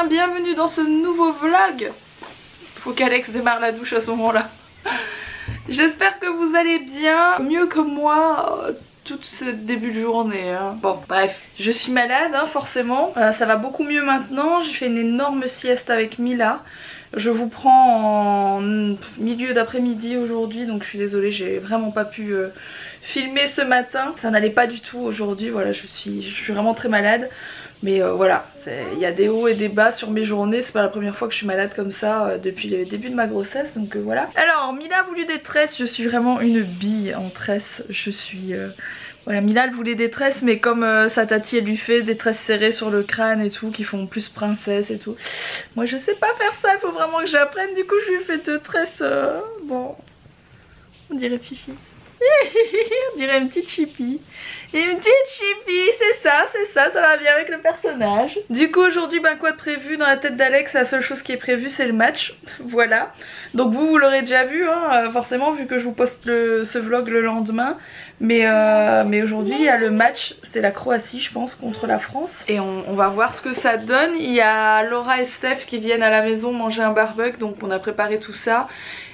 bien, bienvenue dans ce nouveau vlog. Faut qu'Alex démarre la douche à ce moment là. J'espère que vous allez bien, mieux que moi tout ce début de journée hein. Bon bref, je suis malade hein, forcément, ça va beaucoup mieux maintenant. J'ai fait une énorme sieste avec Mila. Je vous prends en milieu d'après-midi aujourd'hui, donc je suis désolée, j'ai vraiment pas pu filmer ce matin. Ça n'allait pas du tout aujourd'hui, voilà, je suis vraiment très malade. Mais voilà, il y a des hauts et des bas sur mes journées, c'est pas la première fois que je suis malade comme ça depuis le début de ma grossesse, donc voilà. Alors, Mila a voulu des tresses, je suis vraiment une bille en tresses, je suis... Voilà, Mila elle voulait des tresses, mais comme sa tati elle lui fait des tresses serrées sur le crâne et tout, qui font plus princesse et tout. Moi je sais pas faire ça, il faut vraiment que j'apprenne, du coup je lui ai fait deux tresses, bon, on dirait Fifi. On dirait une petite chippie. Une petite chippie, ça va bien avec le personnage. Du coup aujourd'hui, ben quoi de prévu dans la tête d'Alex? La seule chose qui est prévue c'est le match, voilà. Donc vous l'aurez déjà vu hein, forcément vu que je vous poste ce vlog le lendemain. Mais aujourd'hui il y a le match, c'est la Croatie je pense contre la France. Et on va voir ce que ça donne. Il y a Laura et Steph qui viennent à la maison manger un barbecue, donc on a préparé tout ça.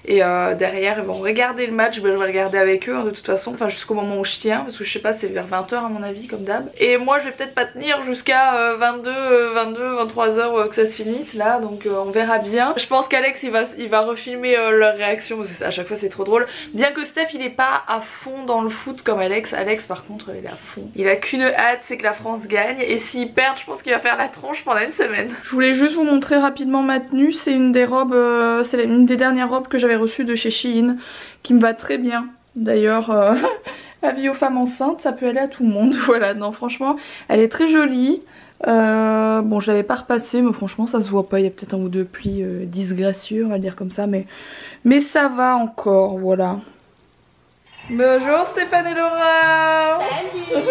Et derrière ils vont regarder le match, ben, je vais regarder avec eux hein, de toute façon, enfin jusqu'au moment où je tiens, parce que je sais pas, c'est vers 20 h à mon avis comme d'hab. Et moi je vais peut-être pas tenir jusqu'à 23 h que ça se finisse là, donc on verra bien. Je pense qu'Alex il va refilmer leur réaction, parce que à chaque fois c'est trop drôle. Bien que Steph il est pas à fond dans le foot comme Alex. Alex par contre il est à fond. Il a qu'une hâte, c'est que la France gagne, et s'il perd je pense qu'il va faire la tronche pendant une semaine. Je voulais juste vous montrer rapidement ma tenue, c'est une des robes, c'est une des dernières robes que j'avais reçue de chez Shein, qui me va très bien. D'ailleurs, avis aux femmes enceintes, ça peut aller à tout le monde. Voilà, non franchement, elle est très jolie. Bon, je l'avais pas repassée, mais franchement ça se voit pas. Il y a peut-être un ou deux plis disgracieux, on va le dire comme ça, mais ça va encore, voilà. Bonjour Stéphane et Laura. Salut.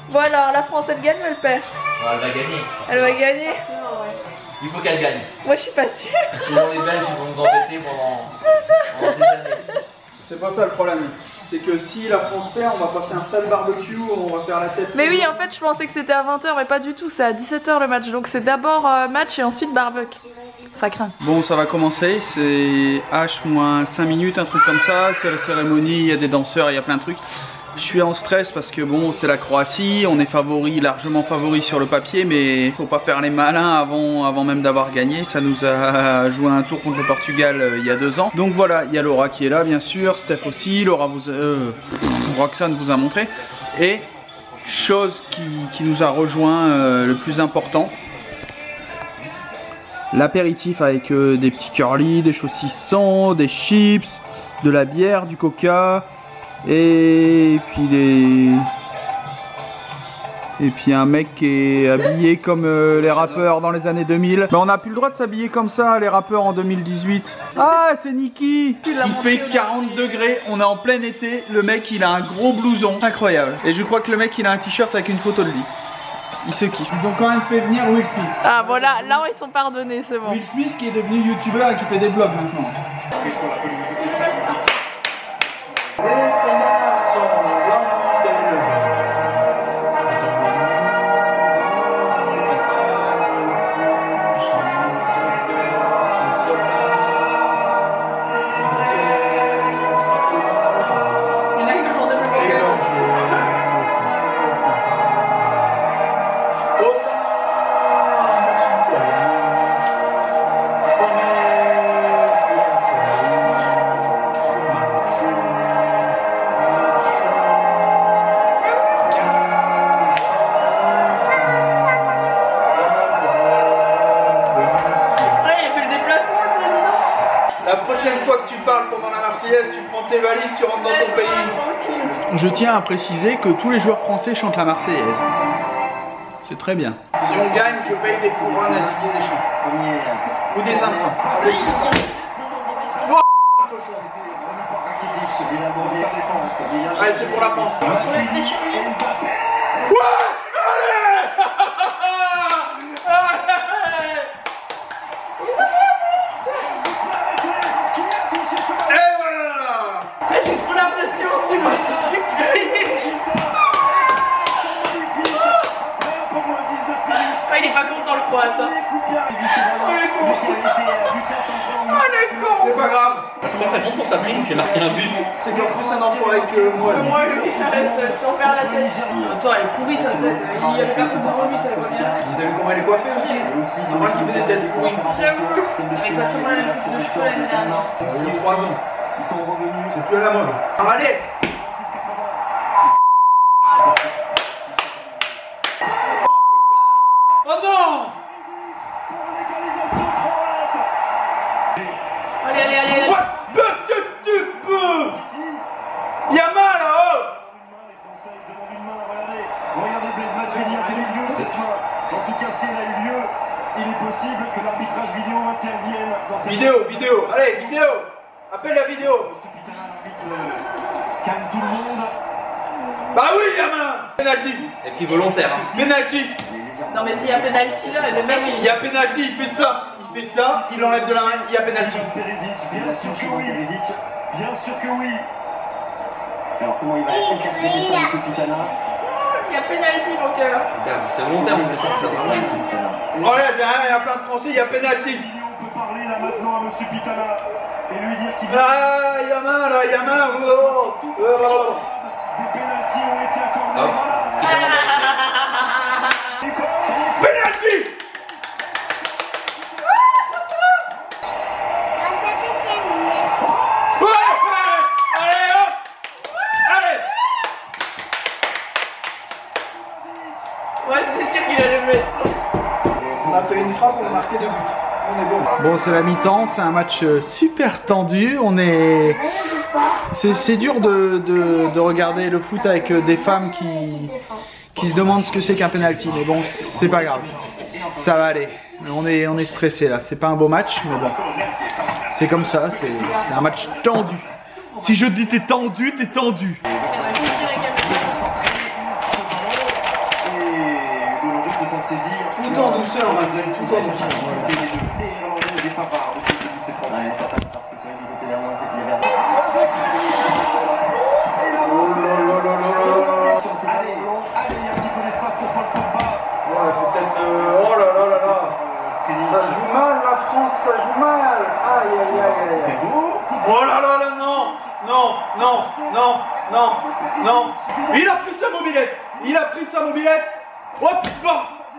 Bon alors, la France elle gagne ou elle perd? Elle va gagner. Elle va gagner. Il faut qu'elle gagne. Moi je suis pas sûre. Sinon les Belges ils vont nous embêter pendant des années. C'est pas ça le problème. C'est que si la France perd, on va passer un sale barbecue, on va faire la tête. Mais oui, en fait je pensais que c'était à 20 h, mais pas du tout, c'est à 17 h le match. Donc c'est d'abord match et ensuite barbecue. Ça craint. Bon, ça va commencer, c'est H moins 5 minutes, un truc comme ça. C'est la cérémonie, il y a des danseurs, il y a plein de trucs. Je suis en stress parce que bon, c'est la Croatie, on est favori, largement favori sur le papier, mais faut pas faire les malins avant même d'avoir gagné. Ça nous a joué un tour contre le Portugal il y a 2 ans. Donc voilà, il y a Laura qui est là bien sûr, Steph aussi, Roxane vous a montré. Et chose qui nous a rejoint le plus important, l'apéritif avec des petits curly, des saucissons, des chips, de la bière, du coca. Et puis un mec qui est habillé comme les rappeurs dans les années 2000. Mais on n'a plus le droit de s'habiller comme ça, les rappeurs en 2018. Ah, c'est Niki. Il fait 40 degrés, on est en plein été. Le mec il a un gros blouson, incroyable. Et je crois que le mec il a un t-shirt avec une photo de lui. Il se kiffe. Ils ont quand même fait venir Will Smith. Ah voilà, là ils sont pardonnés, c'est bon. Will Smith qui est devenu youtubeur et qui fait des vlogs maintenant. La prochaine fois que tu parles pendant la Marseillaise, tu prends tes valises, tu rentres dans ton pays. Je tiens à préciser que tous les joueurs français chantent la Marseillaise. C'est très bien. Si on gagne, je paye des couronnes à Didier Deschamps. Ou des implants. Allez, c'est pour la France. J'ai trop l'impression aussi moi ce truc. Il est pas content le croate. ça a pris, j'ai marqué un but. C'est qu'en plus un enfoiré que moi. Moi, lui, arrête, tu en perds la tête. Attends, elle est pourrie sa tête. Il y avait personne devant lui, ça va pas bien la tête. Vous avez vu comment elle est coiffée aussi? Normal qu'il fait des têtes pourries. J'avoue. Avec exactement la même coupe de cheveux l'année dernière. Il y a 3 ans. Ils sont revenus. C'est plus à la mode. Allez! Oh non! Allez, allez, allez, allez. What? Tu peux! Y'a mal là-haut! Regardez Blaise Matuidi a tenu lieu cette main. En tout cas, si elle a eu lieu, il est possible que l'arbitrage vidéo intervienne dans cette Vidéo, allez, vidéo! Appelle la vidéo! L'arbitre calme tout le monde. Bah oui, y'a main! Penalty! Est-ce qu'il est volontaire hein? Penalty! Non, mais s'il y a penalty là, le mec Il y a penalty, il fait ça! Il fait ça, il enlève de la main, il y a penalty. Perisic, bien sûr que oui. Bien sûr que oui. Alors comment il va interpréter ça, M. Pitana? Il y a penalty, mon cœur. C'est volontaire mon petit, ça va. Oh là, il y a plein de Français, il y a penalty! On peut parler là maintenant à M. Pitana et lui dire qu'il Ah, y'a main là, y'a main! Oh, oh. des pénaltys ont été accordés. Hop. Penalty! Allez, hop! Allez! Ouais, c'était sûr qu'il allait le mettre. On a fait une frappe, on a marqué 2 buts. On est bon. Bon, c'est la mi-temps, c'est un match super tendu. On est. C'est dur de regarder le foot avec des femmes qui se demandent ce que c'est qu'un penalty. Mais bon, c'est pas grave. Ça va aller. On est stressé là. C'est pas un beau match, mais bon. C'est comme ça, c'est un match tendu. Si je dis t'es tendu, t'es tendu. Tout en douceur, Mazel, tout en douceur. Oh là là là là. Ça joue mal la France, ça joue mal. Aïe aïe aïe aïe. Oh là là là, non. Non, non, non, non, non. Il a pris sa mobilette. Il a pris sa mobilette. Hop,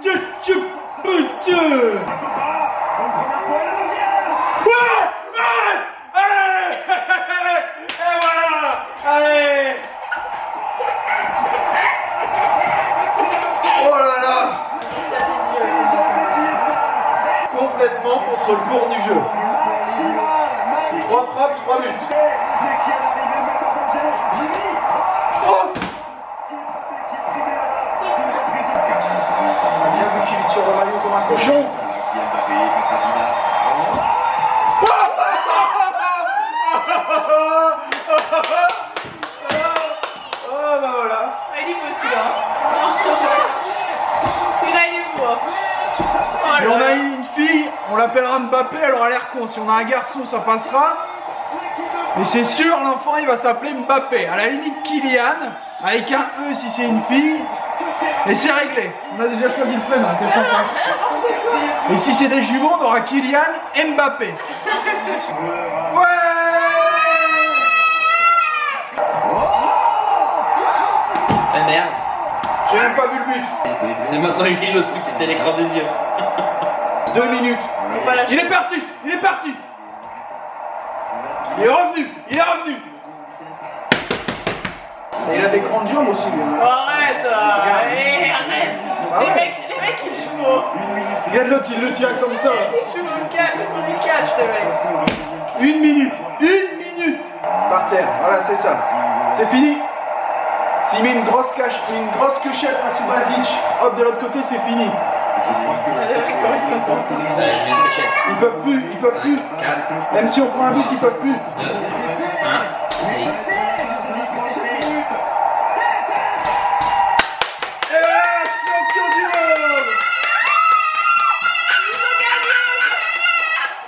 tu putain. Ouais, allez. Et voilà. Allez. Oh là là. Complètement contre le cours du jeu. 3 frappes, 3 buts. Oh! Bien vu qu'il tire le maillot comme un cochon. Oh bah voilà. Il est beau celui-là. Celui-là il est beau. Si on a une fille, on l'appellera Mbappé, elle aura l'air con. Si on a un garçon, ça passera. Mais c'est sûr, l'enfant, il va s'appeler Mbappé. À la limite, Kylian, avec un E si c'est une fille. Et c'est réglé. On a déjà choisi le prénom, qu'est-ce qu'on pense? Et si c'est des jumeaux, on aura Kylian Mbappé. Ouais! Ah merde. J'ai même pas vu le but. Et maintenant il ose plus quitter l'écran des yeux. 2 minutes. Il est parti. Il est parti. Il est revenu. Il est revenu. Et il a des grandes jambes aussi. Arrête. Arrête. Ah ouais. Les mecs ils jouent au... Regarde l'autre, il le tient comme ça. Ils jouent au catch, du catch les mecs. 1 minute. 1 minute. Par terre. Voilà, c'est ça. C'est fini. S'il met une grosse quechette à Subasic, hop, de l'autre côté, c'est fini. Ils peuvent plus, ils peuvent plus. 4, Même si on prend un but, ils peuvent plus. 2, 1. Et voilà, champion du monde.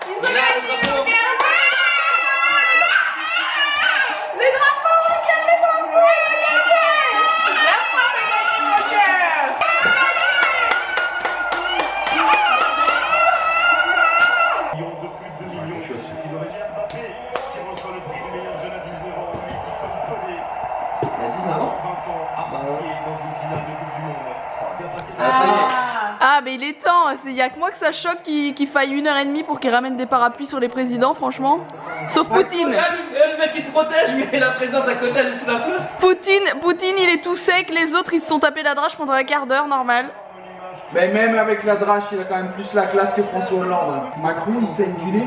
Ils ont gagné. Les drapeaux, mon cœur, les drapeaux. La France a gagné, mon cœur. De plus de 2 millions qui devrait être Mbappé qui reçoit le prix numéro Ah mais il est temps, il y a que moi que ça choque qu'il faille 1h30 pour qu'il ramène des parapluies sur les présidents, franchement. Sauf Poutine. Le mec qui se protège, mais la présidente à côté elle est sous la flotte. Poutine il est tout sec, les autres ils se sont tapés la drache pendant un quart d'heure, normal. Mais même avec la drache, il a quand même plus la classe que François Hollande. Macron, il saigne du nez.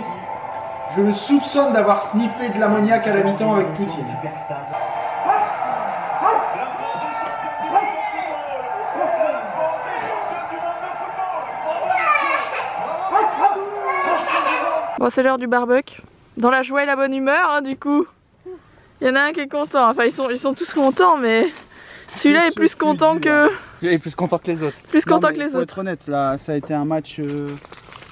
Je le soupçonne d'avoir sniffé de l'ammoniac à la mi-temps avec Poutine. Bon, c'est l'heure du barbecue. Dans la joie et la bonne humeur, hein, du coup. Il y en a un qui est content. Enfin, ils sont tous contents, mais celui-là est plus content que... Celui-là est plus content que les autres. Plus content que les Pour autres. être honnête, là, ça a été un match...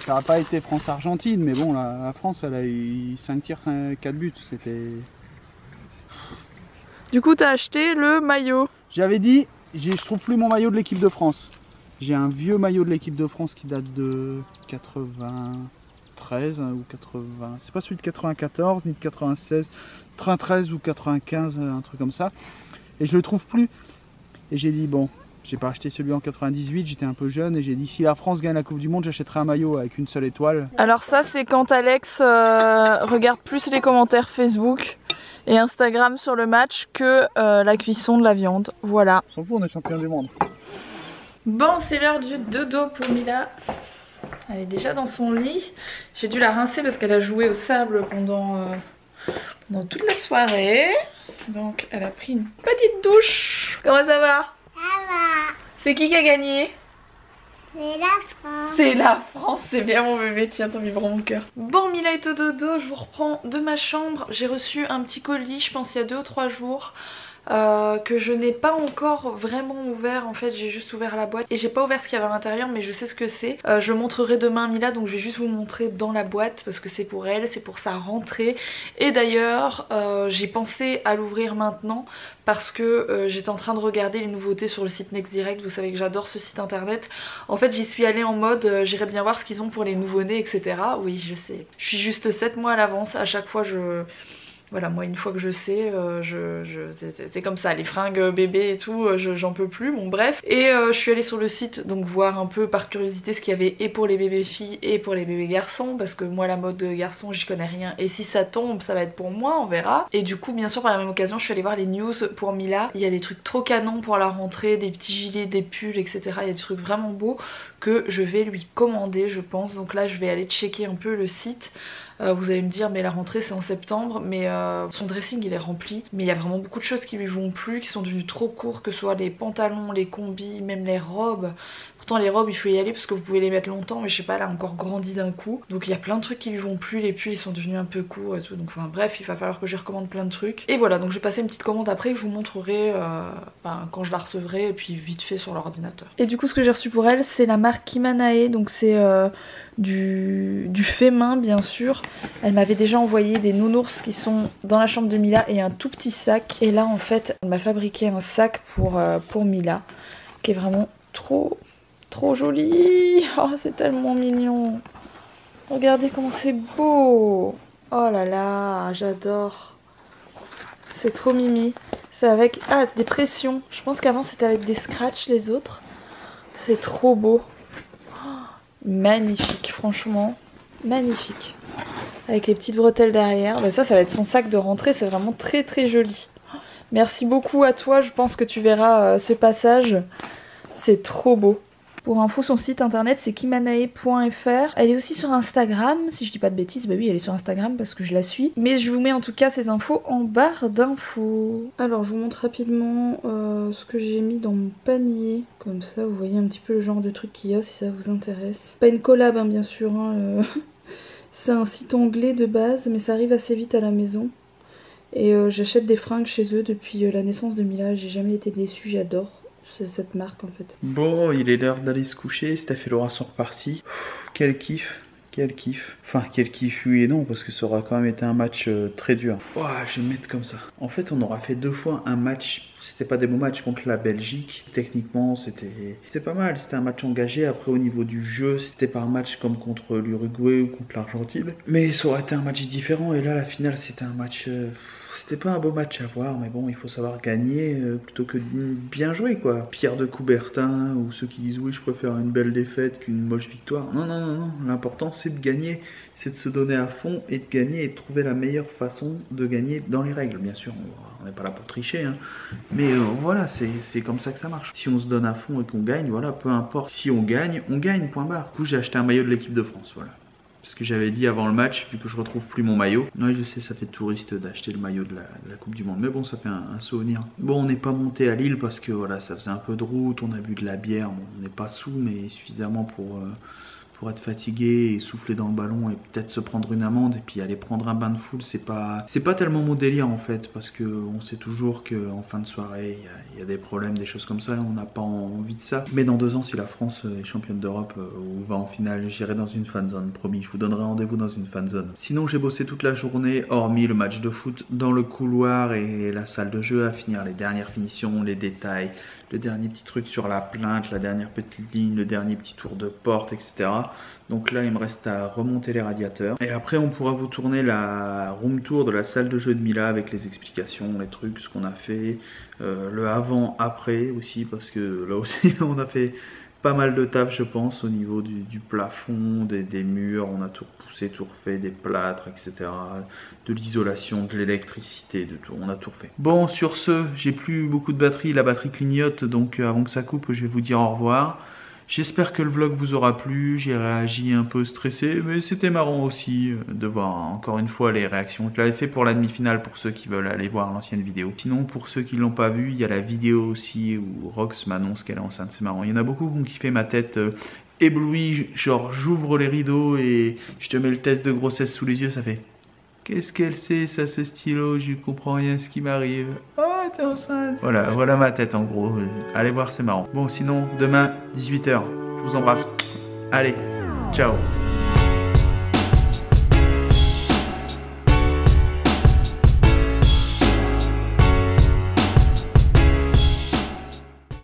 ça n'a pas été France-Argentine, mais bon, la France, elle a eu 5 tirs, 4 buts. C'était... Du coup, t'as acheté le maillot. J'avais dit, je trouve plus mon maillot de l'équipe de France. J'ai un vieux maillot de l'équipe de France qui date de 93 ou 80. C'est pas celui de 94 ni de 96, 93 ou 95, un truc comme ça. Et je le trouve plus. Et j'ai dit bon, j'ai pas acheté celui en 98, j'étais un peu jeune et j'ai dit si la France gagne la Coupe du Monde, j'achèterai un maillot avec une seule étoile. Alors ça, c'est quand Alex regarde plus les commentaires Facebook et Instagram sur le match que la cuisson de la viande. Voilà. On s'en fout, on est champion du monde. Bon, c'est l'heure du dodo pour Mila. Elle est déjà dans son lit. J'ai dû la rincer parce qu'elle a joué au sable pendant toute la soirée. Donc elle a pris une petite douche. Comment ça va? Ça va. C'est qui a gagné? C'est la France. C'est la France, c'est bien mon bébé, tiens ton vibrant mon cœur. Bon, Mila est au dodo, je vous reprends de ma chambre. J'ai reçu un petit colis, je pense il y a 2 ou 3 jours. Que je n'ai pas encore vraiment ouvert. En fait j'ai juste ouvert la boîte et j'ai pas ouvert ce qu'il y avait à l'intérieur, mais je sais ce que c'est. Je le montrerai demain à Mila, donc je vais juste vous montrer dans la boîte parce que c'est pour elle, c'est pour sa rentrée. Et d'ailleurs j'ai pensé à l'ouvrir maintenant parce que j'étais en train de regarder les nouveautés sur le site Next Direct. Vous savez que j'adore ce site internet. En fait j'y suis allée en mode j'irai bien voir ce qu'ils ont pour les nouveau-nés, etc. Oui je sais, je suis juste 7 mois à l'avance. À chaque fois voilà, moi une fois que je sais, c'est comme ça, les fringues bébés et tout, j'en peux plus, bon bref. Et je suis allée sur le site, donc voir un peu par curiosité ce qu'il y avait et pour les bébés filles et pour les bébés garçons, parce que moi la mode garçon j'y connais rien, et si ça tombe ça va être pour moi, on verra. Et du coup bien sûr par la même occasion je suis allée voir les news pour Mila. Il y a des trucs trop canons pour la rentrée, des petits gilets, des pulls, etc. Il y a des trucs vraiment beaux que je vais lui commander je pense, donc là je vais aller checker un peu le site. Vous allez me dire mais la rentrée c'est en septembre, mais son dressing il est rempli, mais il y a vraiment beaucoup de choses qui lui vont plus, qui sont devenues trop courtes, que ce soit les pantalons, les combis, même les robes. Pourtant les robes il faut y aller parce que vous pouvez les mettre longtemps, mais je sais pas, elle a encore grandi d'un coup, donc il y a plein de trucs qui lui vont plus, les pulls ils sont devenus un peu courts et tout, donc enfin bref il va falloir que je recommande plein de trucs. Et voilà, donc je vais passer une petite commande après que je vous montrerai quand je la recevrai, et puis vite fait sur l'ordinateur. Et du coup ce que j'ai reçu pour elle c'est la marque Kimanae, donc c'est du fait main bien sûr. Elle m'avait déjà envoyé des nounours qui sont dans la chambre de Mila et un tout petit sac, et là en fait elle m'a fabriqué un sac pour Mila qui est vraiment trop joli. Oh c'est tellement mignon, regardez comment c'est beau. Oh là là j'adore, c'est trop mimi. C'est avec des pressions, je pense qu'avant c'était avec des scratchs les autres. C'est trop beau. Magnifique, franchement magnifique, avec les petites bretelles derrière. Mais ça va être son sac de rentrée, c'est vraiment très joli. Merci beaucoup à toi, je pense que tu verras ce passage, c'est trop beau. Pour info, son site internet c'est kimanae.fr. Elle est aussi sur Instagram, si je dis pas de bêtises. Bah oui, elle est sur Instagram parce que je la suis. Mais je vous mets en tout cas ces infos en barre d'infos. Alors je vous montre rapidement ce que j'ai mis dans mon panier. Comme ça vous voyez un petit peu le genre de truc qu'il y a si ça vous intéresse. Pas une collab hein, bien sûr. Hein, c'est un site anglais de base, mais ça arrive assez vite à la maison. Et j'achète des fringues chez eux depuis la naissance de Mila. J'ai jamais été déçue, j'adore cette marque en fait. Bon, il est l'heure d'aller se coucher, Steph et Laura sont repartis. Quel kiff, quel kiff. Enfin, quel kiff, oui et non, parce que ça aura quand même été un match très dur. Ouah, je vais me mettre comme ça. En fait, on aura fait 2 fois un match, c'était pas des beaux matchs, contre la Belgique. Techniquement, c'était pas mal, c'était un match engagé. Après, au niveau du jeu, c'était pas un match comme contre l'Uruguay ou contre l'Argentine. Mais ça aurait été un match différent, et là, la finale, c'était un match... C'était pas un beau match à voir, mais bon, il faut savoir gagner plutôt que de bien jouer, quoi. Pierre de Coubertin, ou ceux qui disent oui, je préfère une belle défaite qu'une moche victoire. Non, non, non, non. L'important, c'est de gagner, c'est de se donner à fond et de gagner et de trouver la meilleure façon de gagner dans les règles. Bien sûr, on n'est pas là pour tricher, hein. Mais voilà, c'est comme ça que ça marche. Si on se donne à fond et qu'on gagne, voilà, peu importe. Si on gagne, point barre. Du coup, j'ai acheté un maillot de l'équipe de France, voilà. Ce que j'avais dit avant le match, vu que je retrouve plus mon maillot. Oui, je sais, ça fait touriste d'acheter le maillot de la Coupe du Monde, mais bon, ça fait un souvenir. Bon, on n'est pas monté à Lille parce que voilà, ça faisait un peu de route, on a bu de la bière, bon, on n'est pas sous, mais suffisamment pour être fatigué et souffler dans le ballon et peut-être se prendre une amende et puis aller prendre un bain de foule, c'est pas tellement mon délire en fait, parce que on sait toujours qu'en fin de soirée il y a des problèmes, des choses comme ça, on n'a pas envie de ça. Mais dans 2 ans, si la France est championne d'Europe ou va en finale, j'irai dans une fan zone, promis, je vous donnerai rendez-vous dans une fan zone. Sinon, j'ai bossé toute la journée, hormis le match de foot, dans le couloir et la salle de jeu, à finir les dernières finitions, les détails, le dernier petit truc sur la plainte, la dernière petite ligne, le dernier petit tour de porte, etc. Donc là, il me reste à remonter les radiateurs. Et après, on pourra vous tourner la room tour de la salle de jeu de Mila avec les explications, les trucs, ce qu'on a fait. Le avant-après aussi, parce que là aussi, on a fait pas mal de taf, je pense, au niveau du plafond, des murs. On a tout repoussé, tout refait, des plâtres, etc. De l'isolation, de l'électricité, de tout. On a tout refait. Bon, sur ce, j'ai plus beaucoup de batterie. La batterie clignote, donc avant que ça coupe, je vais vous dire au revoir. J'espère que le vlog vous aura plu, j'ai réagi un peu stressé, mais c'était marrant aussi de voir encore une fois les réactions. Je l'avais fait pour la demi-finale pour ceux qui veulent aller voir l'ancienne vidéo. Sinon, pour ceux qui l'ont pas vu, il y a la vidéo aussi où Rox m'annonce qu'elle est enceinte, c'est marrant. Il y en a beaucoup qui ont kiffé ma tête éblouie, genre j'ouvre les rideaux et je te mets le test de grossesse sous les yeux, ça fait... Qu'est-ce qu'elle sait, ça, ce stylo? Je comprends rien ce qui m'arrive. Oh, t'es enceinte. Voilà ma tête en gros. Allez voir, c'est marrant. Bon, sinon, demain, 18 h. Je vous embrasse. Allez, ciao.